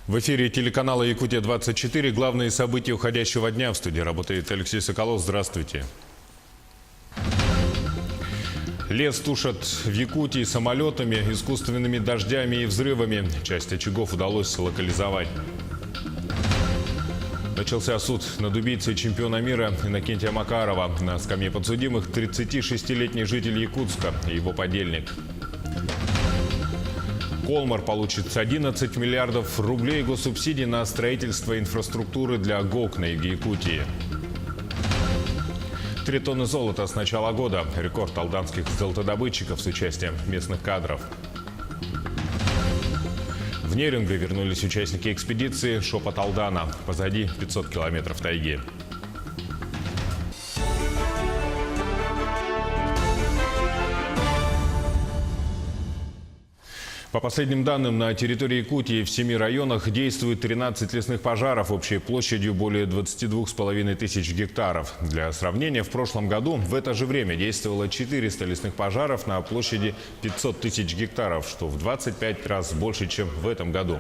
В эфире телеканала «Якутия-24». Главные события уходящего дня. В студии работает Алексей Соколов. Здравствуйте. Лес тушат в Якутии самолетами, искусственными дождями и взрывами. Часть очагов удалось локализовать. Начался суд над убийцей чемпиона мира Иннокентия Макарова. На скамье подсудимых 36-летний житель Якутска и его подельник. Колмар получит 11 миллиардов рублей госсубсидий на строительство инфраструктуры для ГОК на юге Якутии. 3 тонны золота с начала года. Рекорд алданских золотодобытчиков с участием местных кадров. В Нерюнгри вернулись участники экспедиции «Шепот Алдана». Позади 500 километров тайги. По последним данным, на территории Якутии в 7 районах действует 13 лесных пожаров общей площадью более 22,5 тысяч гектаров. Для сравнения, в прошлом году в это же время действовало 400 лесных пожаров на площади 500 тысяч гектаров, что в 25 раз больше, чем в этом году.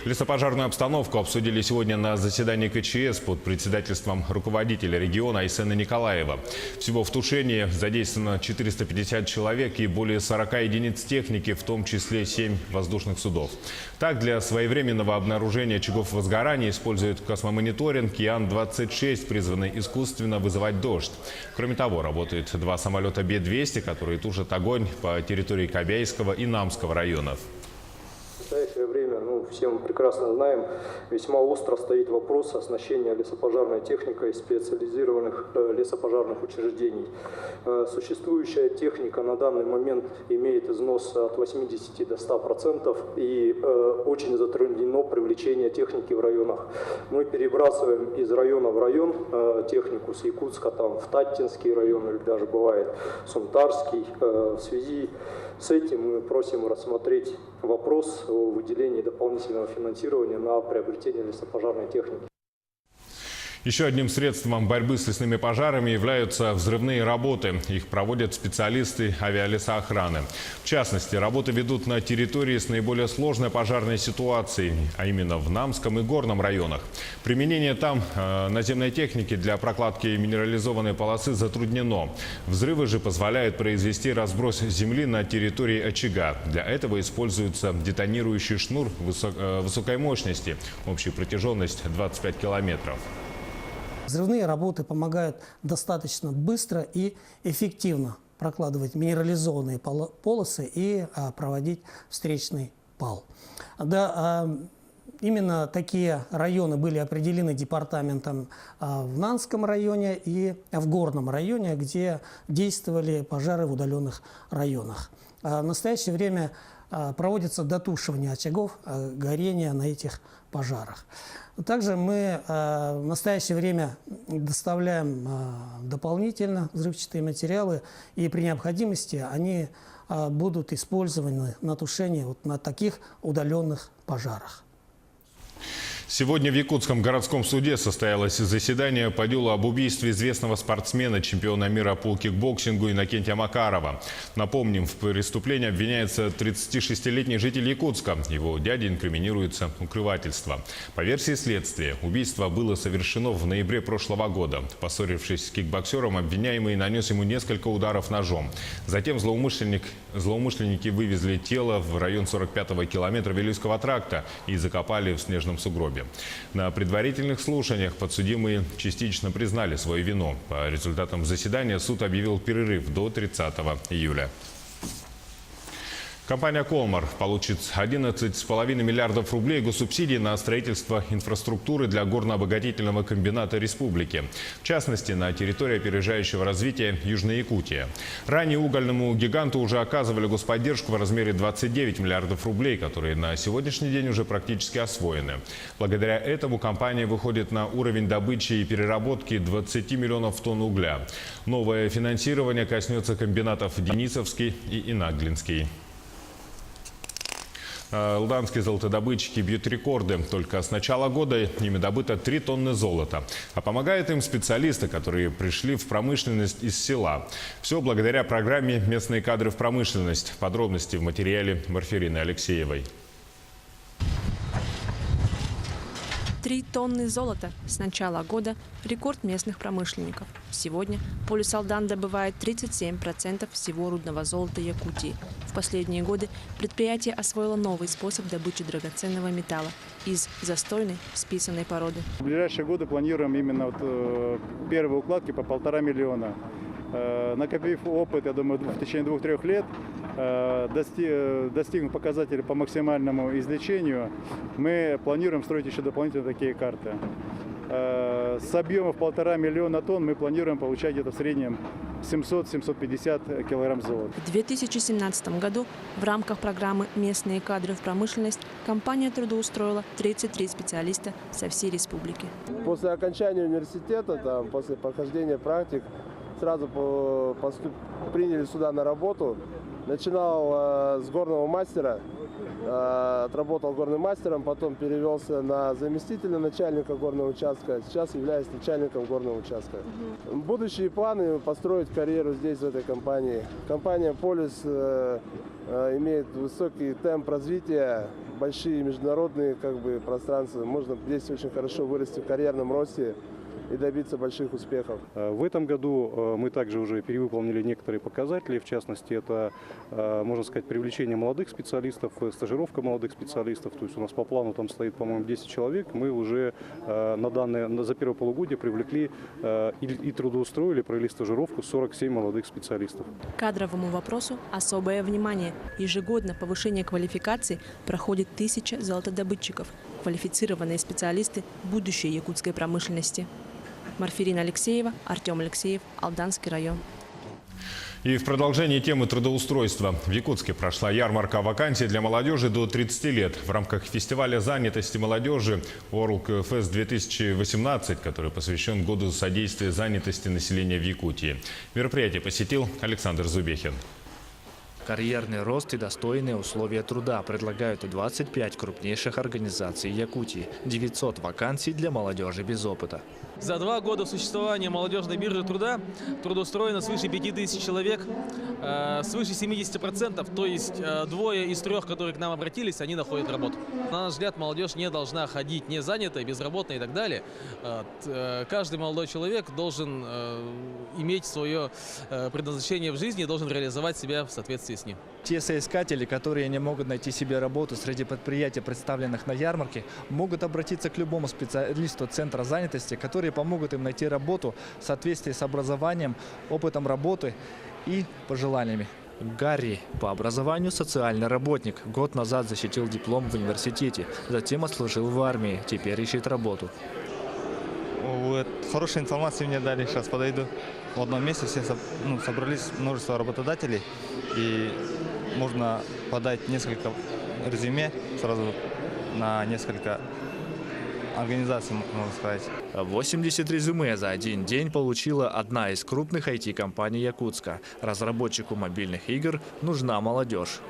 Лесопожарную обстановку обсудили сегодня на заседании КЧС под председательством руководителя региона Айсена Николаева. Всего в тушении задействовано 450 человек и более 40 единиц техники, в том числе 7 воздушных судов. Так, для своевременного обнаружения очагов возгорания используют космомониторинг Ян-26, призванный искусственно вызывать дождь. Кроме того, работают 2 самолета Б-200, которые тушат огонь по территории Кобяйского и Намского районов. В настоящее время, все мы прекрасно знаем, весьма остро стоит вопрос оснащения лесопожарной техникой специализированных лесопожарных учреждений. Существующая техника на данный момент имеет износ от 80 до 100%, и очень затруднено привлечение техники в районах. Мы перебрасываем из района в район технику с Якутска в Таттинский район или даже бывает Сунтарский. В связи с этим мы просим рассмотреть вопрос о выделении дополнительного финансирования на приобретение лесопожарной техники. Еще одним средством борьбы с лесными пожарами являются взрывные работы. Их проводят специалисты авиалесоохраны. В частности, работы ведут на территории с наиболее сложной пожарной ситуацией, а именно в Намском и Горном районах. Применение там наземной техники для прокладки минерализованной полосы затруднено. Взрывы же позволяют произвести разброс земли на территории очага. Для этого используется детонирующий шнур высокой мощности, общей протяженность 25 километров. Взрывные работы помогают достаточно быстро и эффективно прокладывать минерализованные полосы и проводить встречный пал. Именно такие районы были определены департаментом в Нанском районе и в Горном районе, где действовали пожары в удаленных районах. В настоящее время проводится дотушивание очагов горения на этих пожарах. Также мы в настоящее время доставляем дополнительно взрывчатые материалы, и при необходимости они будут использованы на тушение на таких удаленных пожарах. Сегодня в Якутском городском суде состоялось заседание по делу об убийстве известного спортсмена, чемпиона мира по кикбоксингу Иннокентия Макарова. Напомним, в преступлении обвиняется 36-летний житель Якутска. Его дяде инкриминируется укрывательство. По версии следствия, убийство было совершено в ноябре прошлого года. Поссорившись с кикбоксером, обвиняемый нанес ему несколько ударов ножом. Затем злоумышленники вывезли тело в район 45-го километра Вилюйского тракта и закопали в снежном сугробе. На предварительных слушаниях подсудимые частично признали свою вину. По результатам заседания суд объявил перерыв до 30 июля. Компания «Колмар» получит 11,5 миллиардов рублей госсубсидий на строительство инфраструктуры для горнообогатительного комбината республики. В частности, на территории опережающего развития Южной Якутии. Ранее угольному гиганту уже оказывали господдержку в размере 29 миллиардов рублей, которые на сегодняшний день уже практически освоены. Благодаря этому компания выходит на уровень добычи и переработки 20 миллионов тонн угля. Новое финансирование коснется комбинатов Денисовский и Инаглинский. Алданские золотодобытчики бьют рекорды. Только с начала года ими добыто 3 тонны золота. А помогают им специалисты, которые пришли в промышленность из села. Все благодаря программе «Местные кадры в промышленность». Подробности в материале Марферины Алексеевой. 3 тонны золота с начала года – рекорд местных промышленников. Сегодня Полюс Алдан добывает 37% всего рудного золота Якутии. В последние годы предприятие освоило новый способ добычи драгоценного металла из застойной списанной породы. В ближайшие годы планируем именно первые укладки по 1,5 миллиона. Накопив опыт, я думаю, в течение 2-3 лет, достигнув показателей по максимальному излечению, мы планируем строить еще дополнительно такие карты. С объемов 1,5 миллиона тонн мы планируем получать где-то в среднем 700-750 килограмм золота. В 2017 году в рамках программы «Местные кадры в промышленность» компания трудоустроила 33 специалиста со всей республики. После окончания университета, после прохождения практик, сразу приняли сюда на работу. Начинал с горного мастера, отработал горным мастером, потом перевелся на заместителя начальника горного участка. Сейчас являюсь начальником горного участка. Будущие планы построить карьеру здесь, в этой компании. Компания «Полюс» имеет высокий темп развития, большие международные пространства. Можно здесь очень хорошо вырасти в карьерном росте и добиться больших успехов. В этом году мы также уже перевыполнили некоторые показатели. В частности, это, можно сказать, привлечение молодых специалистов, стажировка молодых специалистов. То есть у нас по плану там стоит, по-моему, 10 человек. Мы уже за первое полугодие привлекли и трудоустроили, провели стажировку 47 молодых специалистов. Кадровому вопросу особое внимание. Ежегодно повышение квалификации проходит 1000 золотодобытчиков. Квалифицированные специалисты – будущее якутской промышленности. Марфирина Алексеева, Артем Алексеев, Алданский район. И в продолжении темы трудоустройства. В Якутске прошла ярмарка вакансий для молодежи до 30 лет. В рамках фестиваля занятости молодежи World Fest 2018, который посвящен году содействия занятости населения в Якутии. Мероприятие посетил Александр Зубехин. Карьерный рост и достойные условия труда предлагают 25 крупнейших организаций Якутии, 900 вакансий для молодежи без опыта. За 2 года существования молодежной биржи труда трудоустроено свыше 5000 человек, свыше 70%, то есть 2 из 3, которые к нам обратились, они находят работу. На наш взгляд, молодежь не должна ходить незанятой, безработной и так далее. Каждый молодой человек должен иметь свое предназначение в жизни и должен реализовать себя в соответствии с ним. Те соискатели, которые не могут найти себе работу среди предприятий, представленных на ярмарке, могут обратиться к любому специалисту Центра занятости, которые помогут им найти работу в соответствии с образованием, опытом работы и пожеланиями. Гарри по образованию социальный работник. Год назад защитил диплом в университете, затем отслужил в армии, теперь ищет работу. Хорошую информацию мне дали, сейчас подойду. В одном месте все собрались множество работодателей, и можно подать несколько резюме сразу на несколько организаций, можно сказать. 80 резюме за один день получила одна из крупных IT-компаний Якутска. Разработчику мобильных игр нужна молодежь.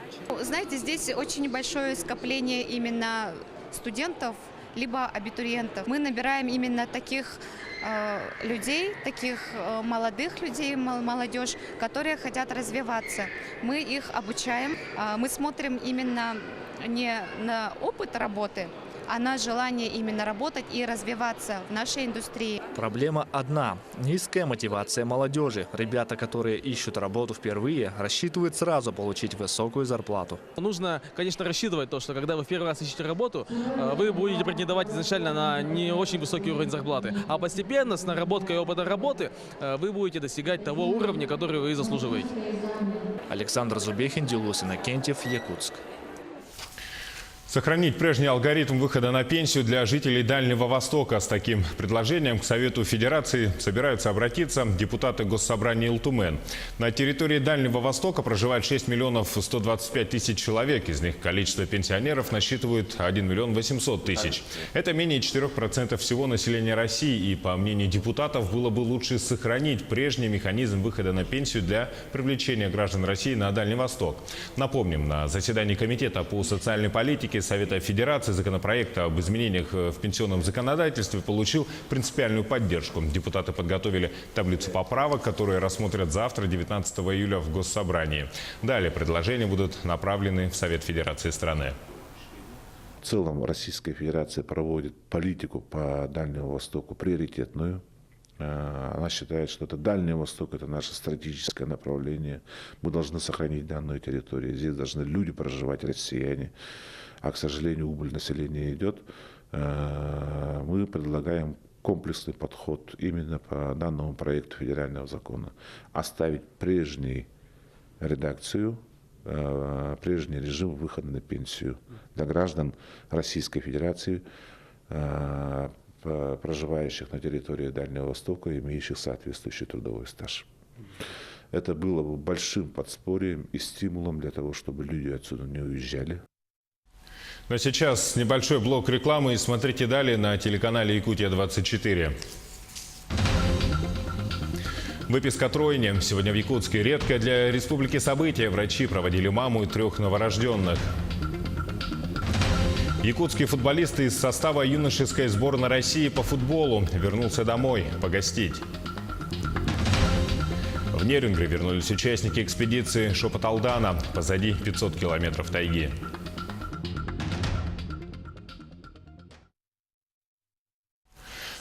Знаете, здесь очень небольшое скопление именно студентов, либо абитуриентов. Мы набираем именно таких людей, таких молодых людей, молодежь, которые хотят развиваться. Мы их обучаем. Мы смотрим именно не на опыт работы, а на желание именно работать и развиваться в нашей индустрии. Проблема одна – низкая мотивация молодежи. Ребята, которые ищут работу впервые, рассчитывают сразу получить высокую зарплату. Нужно, конечно, рассчитывать то, что когда вы в первый раз ищете работу, вы будете претендовать изначально на не очень высокий уровень зарплаты. А постепенно, с наработкой и опытом работы, вы будете достигать того уровня, который вы заслуживаете. Александр Зубехин, Дилус Иннокентьев, Якутск. Сохранить прежний алгоритм выхода на пенсию для жителей Дальнего Востока. С таким предложением к Совету Федерации собираются обратиться депутаты Госсобрания Илтумен. На территории Дальнего Востока проживает 6 миллионов 125 тысяч человек. Из них количество пенсионеров насчитывает 1 миллион 800 тысяч. Это менее 4% всего населения России. И, по мнению депутатов, было бы лучше сохранить прежний механизм выхода на пенсию для привлечения граждан России на Дальний Восток. Напомним, на заседании Комитета по социальной политике Совета Федерации законопроект об изменениях в пенсионном законодательстве получил принципиальную поддержку. Депутаты подготовили таблицу поправок, которые рассмотрят завтра, 19 июля, в Госсобрании. Далее предложения будут направлены в Совет Федерации страны. В целом Российская Федерация проводит политику по Дальнему Востоку приоритетную. Она считает, что это Дальний Восток, это наше стратегическое направление. Мы должны сохранить данную территорию. Здесь должны люди проживать, россияне. А, к сожалению, убыль населения идет. Мы предлагаем комплексный подход именно по данному проекту федерального закона. Оставить прежнюю редакцию, прежний режим выхода на пенсию для граждан Российской Федерации, проживающих на территории Дальнего Востока, имеющих соответствующий трудовой стаж. Это было бы большим подспорьем и стимулом для того, чтобы люди отсюда не уезжали. Но сейчас небольшой блок рекламы, и смотрите далее на телеканале «Якутия-24». Выписка тройни. Сегодня в Якутске редкое для республики событие. Врачи проводили маму и 3 новорожденных. Якутский футболист из состава юношеской сборной России по футболу вернулся домой погостить. В Нерюнгри вернулись участники экспедиции «Шепот Алдана». Позади 500 километров тайги.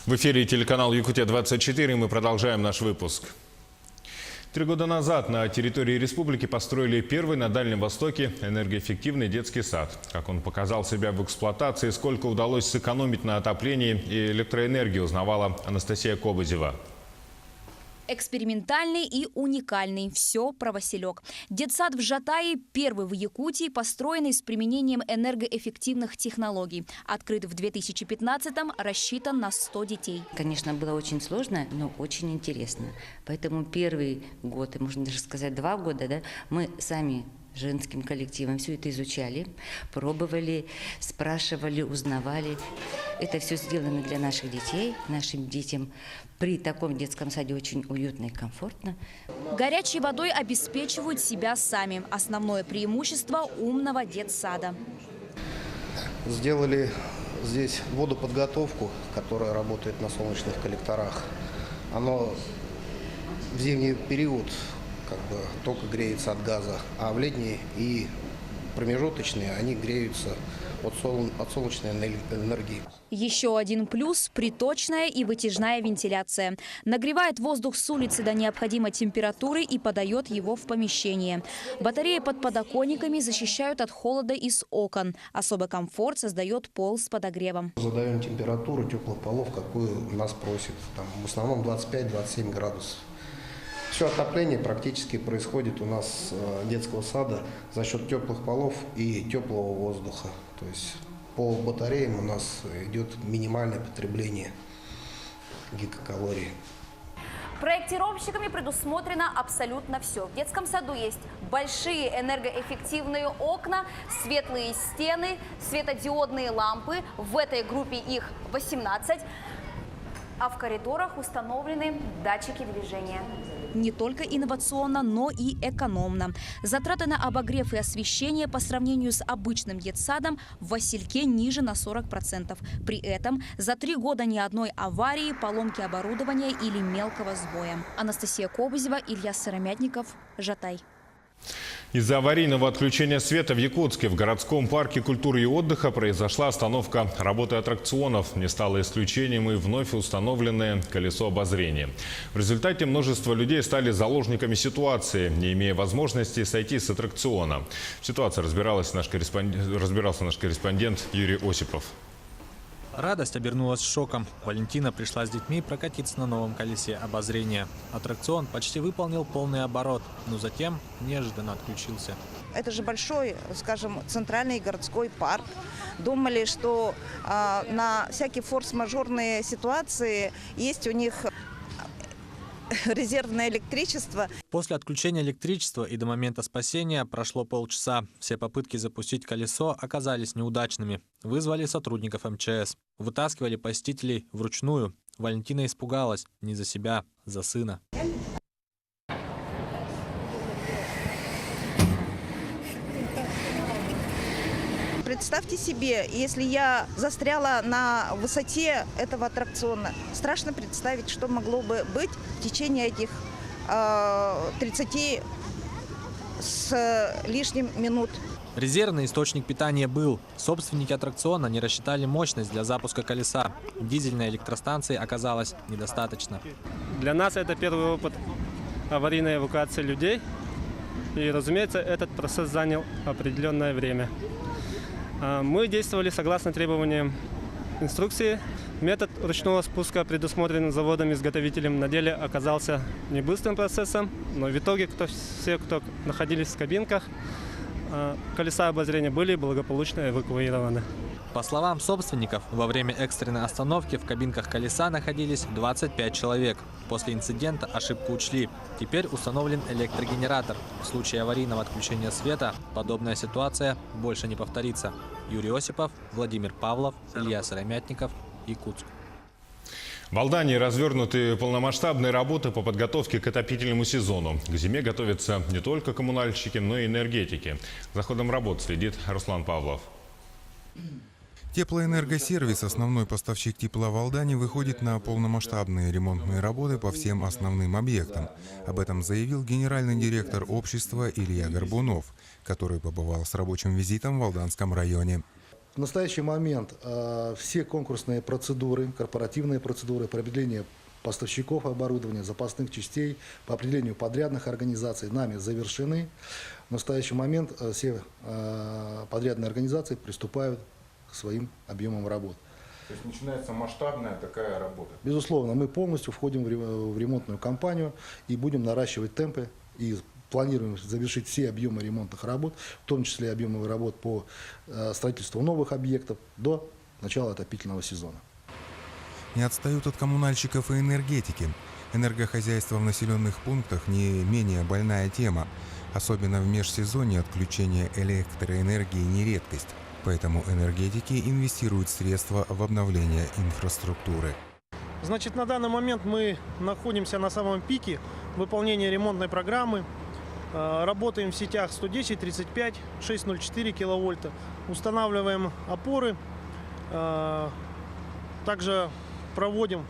В эфире телеканал «Якутия-24». Мы продолжаем наш выпуск. 3 года назад на территории республики построили первый на Дальнем Востоке энергоэффективный детский сад. Как он показал себя в эксплуатации, сколько удалось сэкономить на отоплении и электроэнергии, узнавала Анастасия Кобызева. Экспериментальный и уникальный. Все про Василек. Детсад в Жатае первый в Якутии, построенный с применением энергоэффективных технологий. Открыт в 2015-м, рассчитан на 100 детей. Конечно, было очень сложно, но очень интересно. Поэтому первый год, и можно даже сказать 2 года, да, мы сами женским коллективом все это изучали, пробовали, спрашивали, узнавали. Это все сделано для наших детей, нашим детям. При таком детском саде очень уютно и комфортно. Горячей водой обеспечивают себя сами. Основное преимущество умного детсада. Сделали здесь водоподготовку, которая работает на солнечных коллекторах. Оно в зимний период только греется от газа, а в летние и промежуточные они греются от солнечной энергии. Еще один плюс – приточная и вытяжная вентиляция. Нагревает воздух с улицы до необходимой температуры и подает его в помещение. Батареи под подоконниками защищают от холода из окон. Особый комфорт создает пол с подогревом. Задаем температуру теплых полов, какую нас просят. В основном 25-27 градусов. Все отопление практически происходит у нас детского сада за счет теплых полов и теплого воздуха. То есть по батареям у нас идет минимальное потребление гигакалорий. Проектировщиками предусмотрено абсолютно все. В детском саду есть большие энергоэффективные окна, светлые стены, светодиодные лампы. В этой группе их 18. А в коридорах установлены датчики движения. Не только инновационно, но и экономно. Затраты на обогрев и освещение по сравнению с обычным детсадом в Васильке ниже на 40%. При этом за 3 года ни одной аварии, поломки оборудования или мелкого сбоя. Анастасия Кобызева, Илья Сыромятников, Жатай. Из-за аварийного отключения света в Якутске в городском парке культуры и отдыха произошла остановка работы аттракционов. Не стало исключением и вновь установленное колесо обозрения. В результате множество людей стали заложниками ситуации, не имея возможности сойти с аттракциона. В ситуации разбирался наш корреспондент Юрий Осипов. Радость обернулась шоком. Валентина пришла с детьми прокатиться на новом колесе обозрения. Аттракцион почти выполнил полный оборот, но затем неожиданно отключился. Это же большой, скажем, центральный городской парк. Думали, что на всякие форс-мажорные ситуации есть у них резервное электричество. После отключения электричества и до момента спасения прошло полчаса. Все попытки запустить колесо оказались неудачными. Вызвали сотрудников МЧС. Вытаскивали посетителей вручную. Валентина испугалась не за себя, за сына. Представьте себе, если я застряла на высоте этого аттракциона, страшно представить, что могло бы быть в течение этих 30 с лишним минут. Резервный источник питания был. Собственники аттракциона не рассчитали мощность для запуска колеса. Дизельной электростанции оказалось недостаточно. Для нас это первый опыт аварийной эвакуации людей. И, разумеется, этот процесс занял определенное время. Мы действовали согласно требованиям инструкции. Метод ручного спуска, предусмотренный заводом-изготовителем, на деле оказался не быстрым процессом, но в итоге все, кто находились в кабинках колеса обозрения, были благополучно эвакуированы. По словам собственников, во время экстренной остановки в кабинках колеса находились 25 человек. После инцидента ошибку учли. Теперь установлен электрогенератор. В случае аварийного отключения света подобная ситуация больше не повторится. Юрий Осипов, Владимир Павлов, Илья Сыромятников, Якутск. В Алдании развернуты полномасштабные работы по подготовке к отопительному сезону. К зиме готовятся не только коммунальщики, но и энергетики. За ходом работ следит Руслан Павлов. Теплоэнергосервис, основной поставщик тепла в Алдане, выходит на полномасштабные ремонтные работы по всем основным объектам. Об этом заявил генеральный директор общества Илья Горбунов, который побывал с рабочим визитом в Алданском районе. В настоящий момент все конкурсные процедуры, корпоративные процедуры по определению поставщиков оборудования, запасных частей, по определению подрядных организаций нами завершены. В настоящий момент все подрядные организации приступают к своим объемам работ. То есть начинается масштабная такая работа? Безусловно, мы полностью входим в ремонтную кампанию и будем наращивать темпы и планируем завершить все объемы ремонтных работ, в том числе объемы работ по строительству новых объектов до начала отопительного сезона. Не отстают от коммунальщиков и энергетики. Энергохозяйство в населенных пунктах не менее больная тема. Особенно в межсезонье отключение электроэнергии не редкость. Поэтому энергетики инвестируют средства в обновление инфраструктуры. Значит, на данный момент мы находимся на самом пике выполнения ремонтной программы. Работаем в сетях 110, 35, 604 киловольта. Устанавливаем опоры. Также проводим,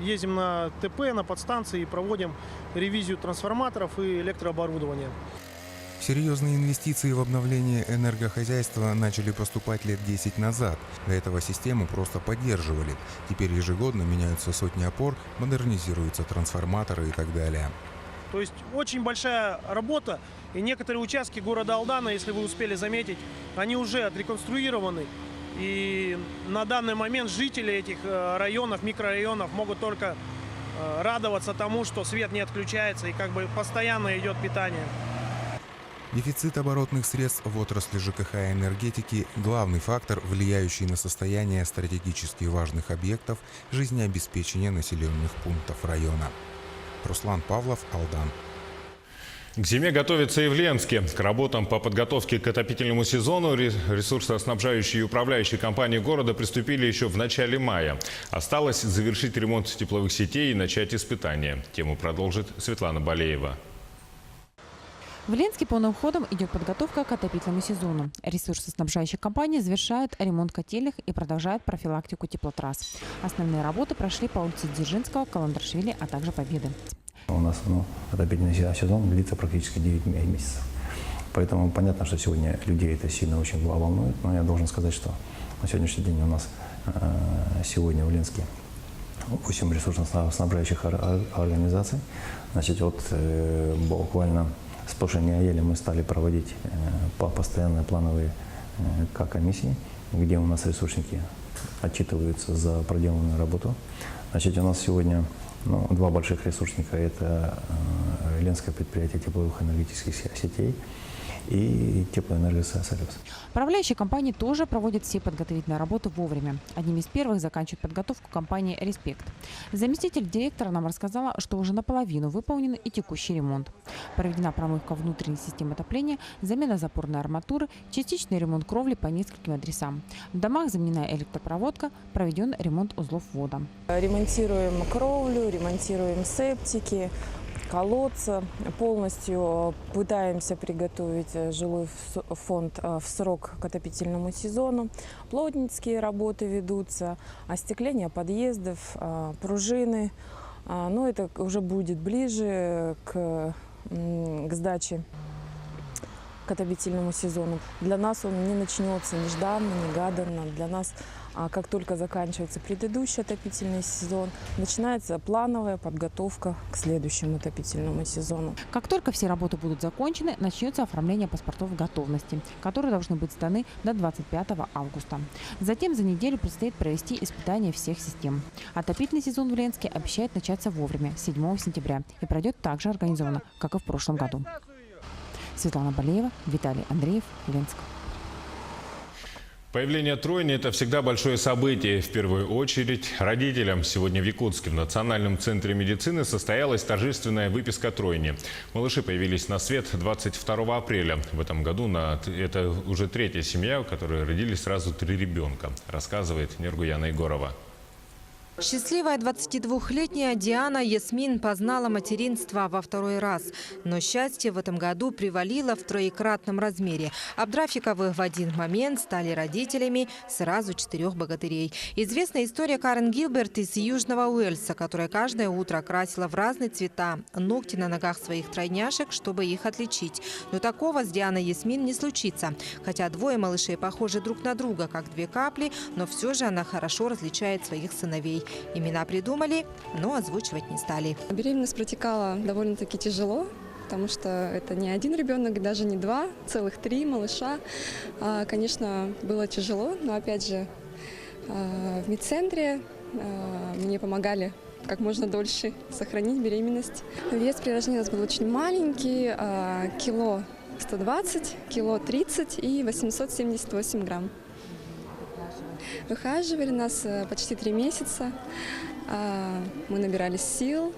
ездим на ТП, на подстанции и проводим ревизию трансформаторов и электрооборудования. Серьезные инвестиции в обновление энергохозяйства начали поступать лет 10 назад. До этого систему просто поддерживали. Теперь ежегодно меняются сотни опор, модернизируются трансформаторы и так далее. То есть очень большая работа, и некоторые участки города Алдана, если вы успели заметить, они уже отреконструированы. И на данный момент жители этих районов, микрорайонов могут только радоваться тому, что свет не отключается и как бы постоянно идет питание. Дефицит оборотных средств в отрасли ЖКХ и энергетики – главный фактор, влияющий на состояние стратегически важных объектов жизнеобеспечения населенных пунктов района. Руслан Павлов, Алдан. К зиме готовится и в Ленске. К работам по подготовке к отопительному сезону ресурсоснабжающие и управляющие компании города приступили еще в начале мая. Осталось завершить ремонт тепловых сетей и начать испытания. Тему продолжит Светлана Балеева. В Ленске полным ходом идет подготовка к отопительному сезону. Ресурсоснабжающие компании завершают ремонт котельных и продолжают профилактику теплотрасс. Основные работы прошли по улице Дзержинского, Каландрашвили, а также Победы. У нас отопительный сезон длится практически 9 месяцев. Поэтому понятно, что сегодня людей это сильно очень волнует. Но я должен сказать, что на сегодняшний день у нас сегодня в Ленске 8 ресурсоснабжающих организаций. Значит, вот буквально с прошлой недели мы стали проводить постоянные плановые комиссии, где у нас ресурсники отчитываются за проделанную работу. Значит, у нас сегодня два больших ресурсника – это Ленское предприятие тепловых энергетических сетей и Теплоэнергосоюз. Управляющие компании тоже проводят все подготовительные работы вовремя. Одним из первых заканчивает подготовку компания «Респект». Заместитель директора нам рассказала, что уже наполовину выполнен и текущий ремонт. Проведена промывка внутренней системы отопления, замена запорной арматуры, частичный ремонт кровли по нескольким адресам. В домах заменена электропроводка, проведен ремонт узлов ввода. Ремонтируем кровлю, ремонтируем септики, колодца. Полностью пытаемся приготовить жилой фонд в срок к отопительному сезону. Плотницкие работы ведутся, остекление подъездов, пружины. Но это уже будет ближе к сдаче, к к отопительному сезону. Для нас он не начнется нежданно, негаданно. Для нас, как только заканчивается предыдущий отопительный сезон, начинается плановая подготовка к следующему отопительному сезону. Как только все работы будут закончены, начнется оформление паспортов готовности, которые должны быть сданы до 25 августа. Затем за неделю предстоит провести испытания всех систем. Отопительный сезон в Ленске обещает начаться вовремя, 7 сентября, и пройдет так же организованно, как и в прошлом году. Светлана Болеева, Виталий Андреев, Ленск. Появление тройни – это всегда большое событие. В первую очередь родителям. Сегодня в Якутске в Национальном центре медицины состоялась торжественная выписка тройни. Малыши появились на свет 22 апреля. В этом году это уже третья семья, у которой родились сразу 3 ребенка, рассказывает Нергуяна Егорова. Счастливая 22-летняя Диана Ясмин познала материнство во второй раз. Но счастье в этом году привалило в троекратном размере. Абдрафиковы в один момент стали родителями сразу 4 богатырей. Известная история Карен Гилберт из Южного Уэльса, которая каждое утро красила в разные цвета ногти на ногах своих тройняшек, чтобы их отличить. Но такого с Дианой Ясмин не случится. Хотя 2 малышей похожи друг на друга, как 2 капли, но все же она хорошо различает своих сыновей. Имена придумали, но озвучивать не стали. Беременность протекала довольно-таки тяжело, потому что это не один ребенок, даже не 2, целых 3 малыша. Конечно, было тяжело, но опять же в медцентре мне помогали как можно дольше сохранить беременность. Вес при рождении у нас был очень маленький, кило 120, кило 30 и 878 грамм. Выхаживали нас почти 3 месяца. Мы набирали сил,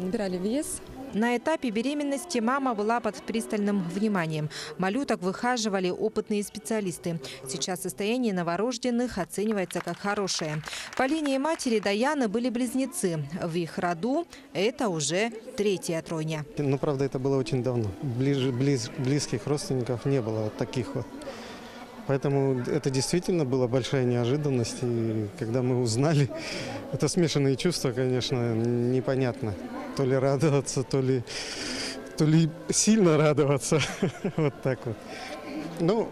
набирали вес. На этапе беременности мама была под пристальным вниманием. Малюток выхаживали опытные специалисты. Сейчас состояние новорожденных оценивается как хорошее. По линии матери Даяны были близнецы. В их роду это уже 3-я тройня. Ну, правда, это было очень давно. Близких родственников не было вот таких вот. Поэтому это действительно была большая неожиданность. И когда мы узнали, это смешанные чувства, конечно, непонятно. То ли радоваться, то ли сильно радоваться. Вот так вот. Ну,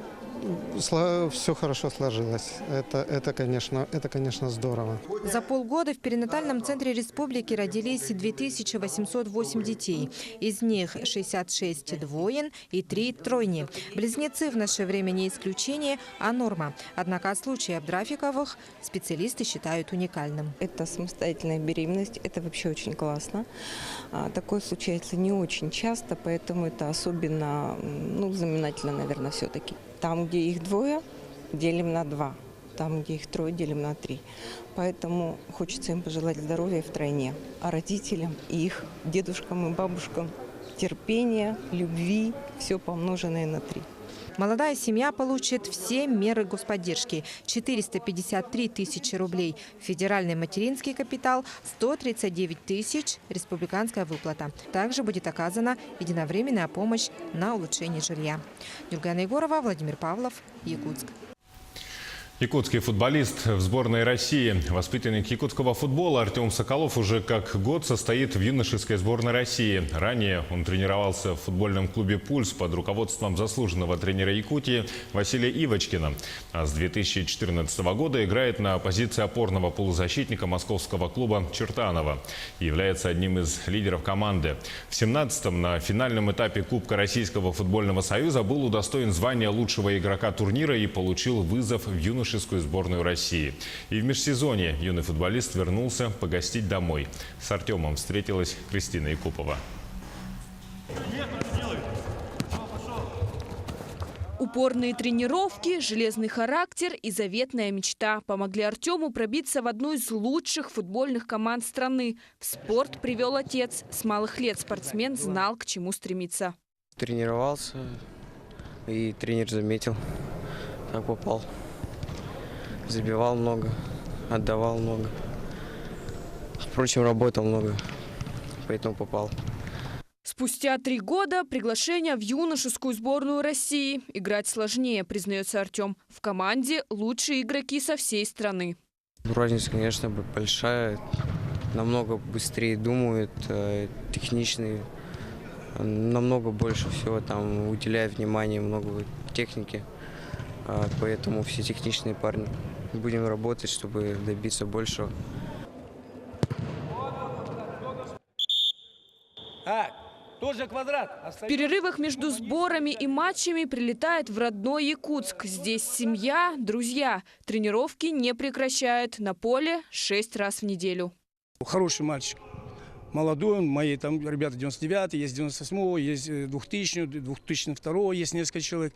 все хорошо сложилось. Это, конечно, здорово. За полгода в перинатальном центре республики родились 2808 детей. Из них 66 двоен и 3 тройни. Близнецы в наше время не исключение, а норма. Однако случай Абдрафиковых специалисты считают уникальным. Это самостоятельная беременность, это вообще очень классно. Такое случается не очень часто, поэтому это особенно знаменательно, наверное, все-таки. Там, где их 2, делим на 2. Там, где их 3, делим на 3. Поэтому хочется им пожелать здоровья втройне. А родителям и их дедушкам и бабушкам терпения, любви, все помноженное на 3. Молодая семья получит все меры господдержки – 453 тысячи рублей. Федеральный материнский капитал – 139 тысяч, республиканская выплата. Также будет оказана единовременная помощь на улучшение жилья. Нергуяна Егорова, Владимир Павлов, Якутск. Якутский футболист в сборной России. Воспитанник якутского футбола Артем Соколов уже как год состоит в юношеской сборной России. Ранее он тренировался в футбольном клубе «Пульс» под руководством заслуженного тренера Якутии Василия Ивочкина. А с 2014 года играет на позиции опорного полузащитника московского клуба «Чертаново» и является одним из лидеров команды. В 2017-м на финальном этапе Кубка Российского футбольного союза был удостоен звания лучшего игрока турнира и получил вызов в юношескую сборную России. И в межсезонье юный футболист вернулся погостить домой. С Артемом встретилась Кристина Якупова. Упорные тренировки, железный характер и заветная мечта помогли Артему пробиться в одну из лучших футбольных команд страны. В спорт привел отец. С малых лет спортсмен знал, к чему стремиться. Тренировался, и тренер заметил, как попал. Забивал много, отдавал много. Впрочем, работал много, поэтому попал. Спустя 3 года приглашение в юношескую сборную России. Играть сложнее, признается Артем. В команде лучшие игроки со всей страны. Разница, конечно, большая. Намного быстрее думают, техничные. намного больше всего там уделяет внимание, много техники. Поэтому все техничные парни. Будем работать, чтобы добиться большего. В перерывах между сборами и матчами прилетает в родной Якутск. Здесь семья, друзья. Тренировки не прекращают. На поле 6 раз в неделю. Хороший мальчик. Молодой, мои там ребята 99-й, есть 98-го, есть 2000-й, 2002-го, есть несколько человек.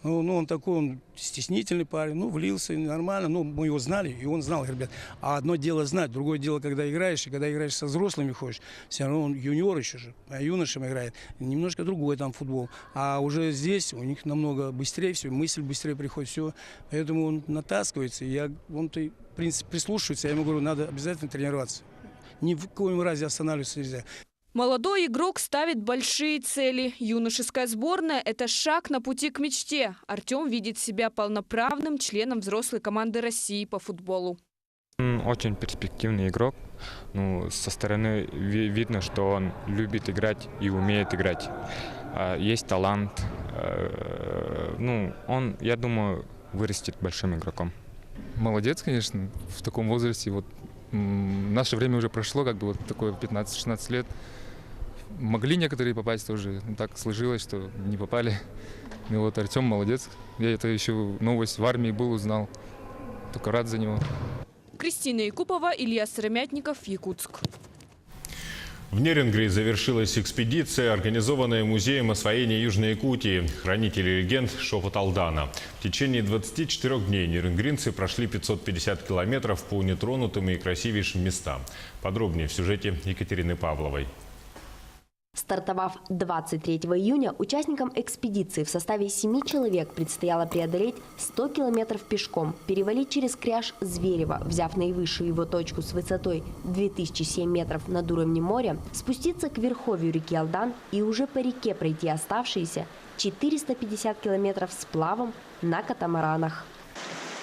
Ну, он такой, он стеснительный парень, ну, влился нормально, ну, мы его знали, и он знал ребят. А одно дело знать, другое дело, когда играешь, и когда играешь со взрослыми ходишь, все равно он юниор еще же, а юношам играет. Немножко другой там футбол. А уже здесь у них намного быстрее все, мысль быстрее приходит, все. Поэтому он натаскивается, он-то, в принципе, прислушивается, я ему говорю, надо обязательно тренироваться. Ни в коем разе останавливаться нельзя. Молодой игрок ставит большие цели. Юношеская сборная – это шаг на пути к мечте. Артем видит себя полноправным членом взрослой команды России по футболу. Он очень перспективный игрок. Ну, со стороны видно, что он любит играть и умеет играть. Есть талант. Ну, он, я думаю, вырастет большим игроком. Молодец, конечно, в таком возрасте. Вот наше время уже прошло, как бы вот такое 15-16 лет. Могли некоторые попасть тоже, но так сложилось, что не попали. И вот Артем молодец. Я это еще новость в армии был, узнал. Только рад за него. Кристина Якупова, Илья Сыромятников, Якутск. В Нерингре завершилась экспедиция, организованная Музеем освоения Южной Якутии «Хранители легенд. Шепот Алдана». В течение 24 дней нерингринцы прошли 550 километров по нетронутым и красивейшим местам. Подробнее в сюжете Екатерины Павловой. Стартовав 23 июня, участникам экспедиции в составе 7 человек предстояло преодолеть 100 километров пешком, перевалить через кряж Зверева, взяв наивысшую его точку с высотой 2007 метров над уровнем моря, спуститься к верховью реки Алдан и уже по реке пройти оставшиеся 450 километров с плавом на катамаранах.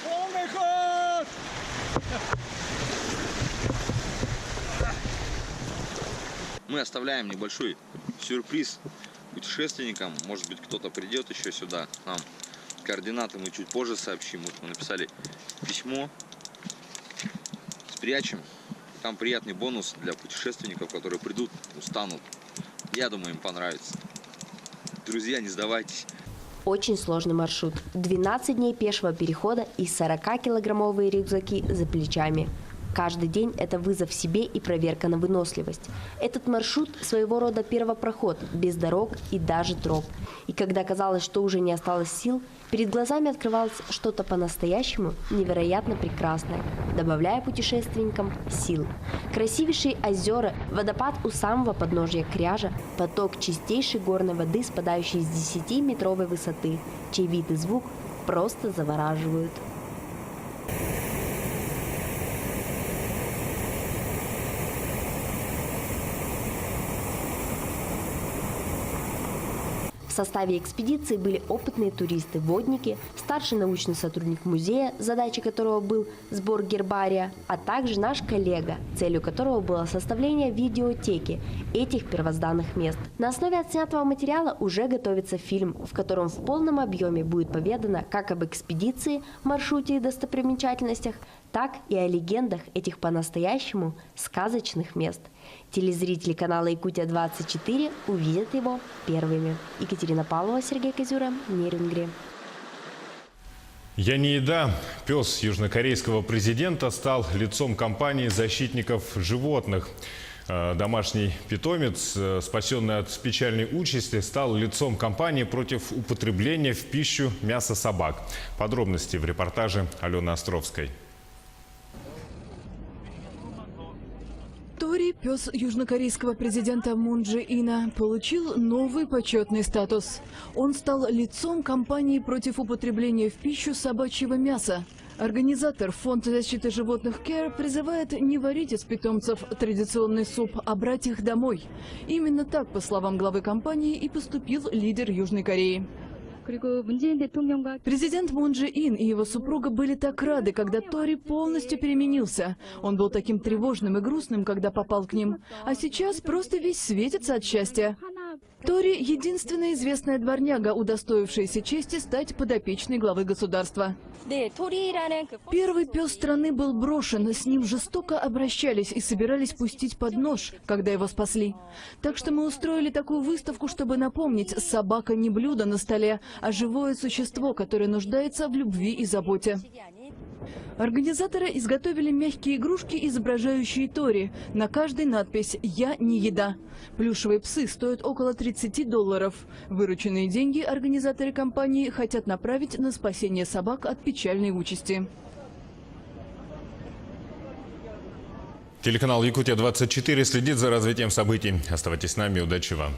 Полный ход! Мы оставляем небольшой сюрприз путешественникам. Может быть, кто-то придет еще сюда к нам. Координаты мы чуть позже сообщим. Вот мы написали письмо. Спрячем. Там приятный бонус для путешественников, которые придут, устанут. Я думаю, им понравится. Друзья, не сдавайтесь. Очень сложный маршрут. 12 дней пешего перехода и 40-килограммовые рюкзаки за плечами. Каждый день – это вызов себе и проверка на выносливость. Этот маршрут – своего рода первопроход, без дорог и даже троп. И когда казалось, что уже не осталось сил, перед глазами открывалось что-то по-настоящему невероятно прекрасное, добавляя путешественникам сил. Красивейшие озера, водопад у самого подножия кряжа, поток чистейшей горной воды, спадающей с 10-метровой высоты, чей вид и звук просто завораживают. В составе экспедиции были опытные туристы, водники, старший научный сотрудник музея, задачей которого был сбор гербария, а также наш коллега, целью которого было составление видеотеки этих первозданных мест. На основе отснятого материала уже готовится фильм, в котором в полном объеме будет поведано как об экспедиции, маршруте и достопримечательностях, так и о легендах этих по-настоящему сказочных мест. Телезрители канала «Якутия-24» увидят его первыми. Екатерина Павлова, Сергей Козюра, Нерингре. Янида, пес южнокорейского президента, стал лицом кампании защитников животных. Домашний питомец, спасенный от печальной участи, стал лицом кампании против употребления в пищу мяса собак. Подробности в репортаже Алены Островской. Тори, пес южнокорейского президента Мун Чжэ Ина, получил новый почетный статус. Он стал лицом кампании против употребления в пищу собачьего мяса. Организатор Фонд защиты животных Care призывает не варить из питомцев традиционный суп, а брать их домой. Именно так, по словам главы компании, и поступил лидер Южной Кореи. Президент Мун Чжэ Ин и его супруга были так рады, когда Тори полностью переменился. Он был таким тревожным и грустным, когда попал к ним. А сейчас просто весь светится от счастья. Тори – единственная известная дворняга, удостоившаяся чести стать подопечной главы государства. Первый пес страны был брошен, с ним жестоко обращались и собирались пустить под нож, когда его спасли. Так что мы устроили такую выставку, чтобы напомнить, собака не блюдо на столе, а живое существо, которое нуждается в любви и заботе. Организаторы изготовили мягкие игрушки, изображающие Тори. На каждой надпись «Я не еда». Плюшевые псы стоят около $30. Вырученные деньги организаторы компании хотят направить на спасение собак от печальной участи. Телеканал «Якутия-24» следит за развитием событий. Оставайтесь с нами. Удачи вам.